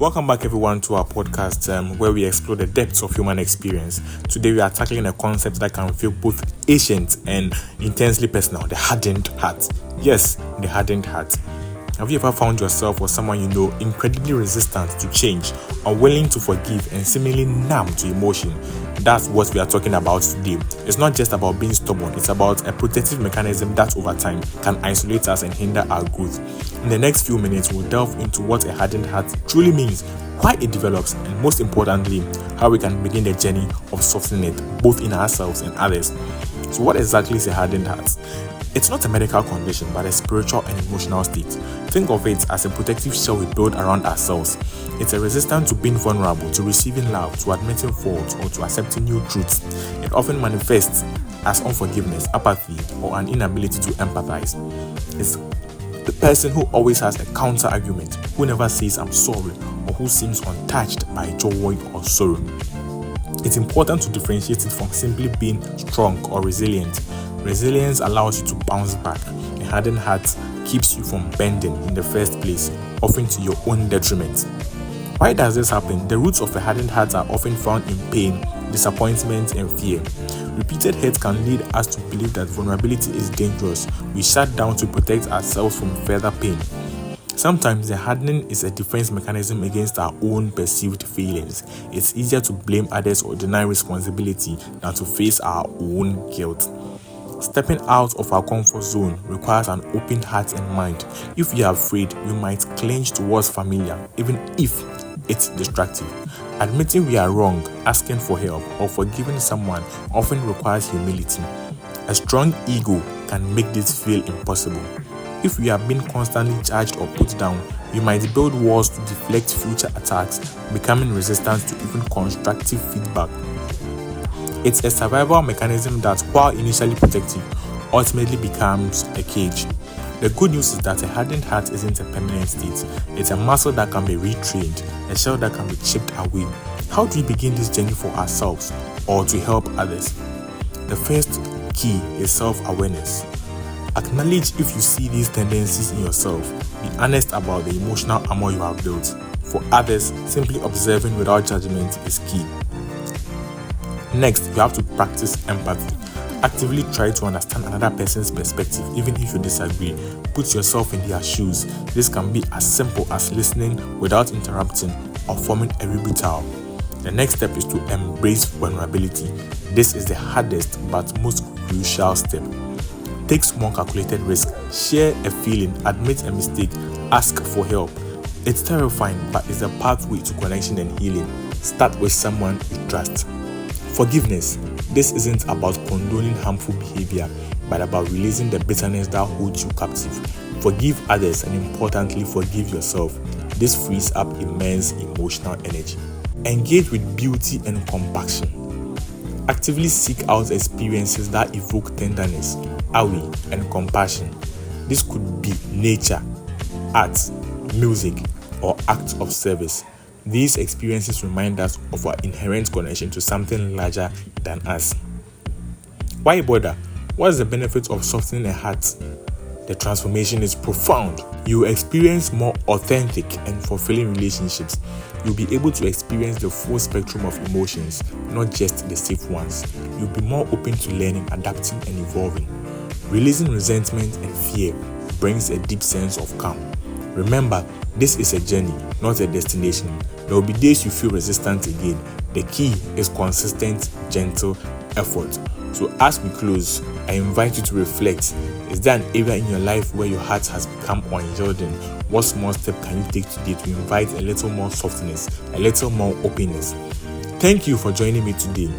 Welcome back, everyone, to our podcast where we explore the depths of human experience. Today, we are tackling a concept that can feel both ancient and intensely personal: the hardened heart. Yes, the hardened heart. Have you ever found yourself or someone you know incredibly resistant to change, unwilling to forgive, and seemingly numb to emotion? That's what we are talking about today. It's not just about being stubborn, it's about a protective mechanism that over time can isolate us and hinder our growth. In the next few minutes, we'll delve into what a hardened heart truly means, why it develops, and most importantly, how we can begin the journey of softening it, both in ourselves and others. So what exactly is a hardened heart? It's not a medical condition, but a spiritual and emotional state. Think of it as a protective shell we build around ourselves. It's a resistance to being vulnerable, to receiving love, to admitting faults, or to accepting new truths. It often manifests as unforgiveness, apathy, or an inability to empathize. It's the person who always has a counter-argument, who never says "I'm sorry," or who seems untouched by joy or sorrow. It's important to differentiate it from simply being strong or resilient. Resilience allows you to bounce back. A hardened heart keeps you from bending in the first place, often to your own detriment. Why does this happen? The roots of a hardened heart are often found in pain, disappointment, and fear. Repeated hurt can lead us to believe that vulnerability is dangerous. We shut down to protect ourselves from further pain. Sometimes the hardening is a defense mechanism against our own perceived failings. It's easier to blame others or deny responsibility than to face our own guilt. Stepping out of our comfort zone requires an open heart and mind. If you are afraid, you might cling towards familiar, even if it's destructive. Admitting we are wrong, asking for help, or forgiving someone often requires humility. A strong ego can make this feel impossible. If we have been constantly judged or put down, we might build walls to deflect future attacks, becoming resistant to even constructive feedback. It's a survival mechanism that, while initially protective, ultimately becomes a cage. The good news is that a hardened heart isn't a permanent state. It's a muscle that can be retrained, a shell that can be chipped away. How do we begin this journey for ourselves or to help others? The first key is self-awareness. Acknowledge if you see these tendencies in yourself. Be honest about the emotional armor you have built. For others, simply observing without judgment is key. Next, you have to practice empathy. Actively try to understand another person's perspective, even if you disagree. Put yourself in their shoes. This can be as simple as listening without interrupting or forming a rebuttal. The next step is to embrace vulnerability. This is the hardest but most crucial step. Take small calculated risk. Share a feeling, admit a mistake, ask for help. It's terrifying, but it's a pathway to connection and healing. Start with someone you trust. Forgiveness. This isn't about condoning harmful behavior, but about releasing the bitterness that holds you captive. Forgive others and, importantly, forgive yourself. This frees up immense emotional energy. Engage with beauty and compassion. Actively seek out experiences that evoke tenderness, awe, and compassion. This could be nature, art, music, or acts of service. These experiences remind us of our inherent connection to something larger than us. Why bother? What is the benefit of softening a heart? The transformation is profound. You will experience more authentic and fulfilling relationships. You'll be able to experience the full spectrum of emotions, not just the safe ones. You'll be more open to learning, adapting, and evolving. Releasing resentment and fear brings a deep sense of calm. Remember, this is a journey, not a destination. There will be days you feel resistant again. The key is consistent, gentle effort. So as we close, I invite you to reflect. Is there an area in your life where your heart has become unyielding? What small step can you take today to invite a little more softness, a little more openness? Thank you for joining me today.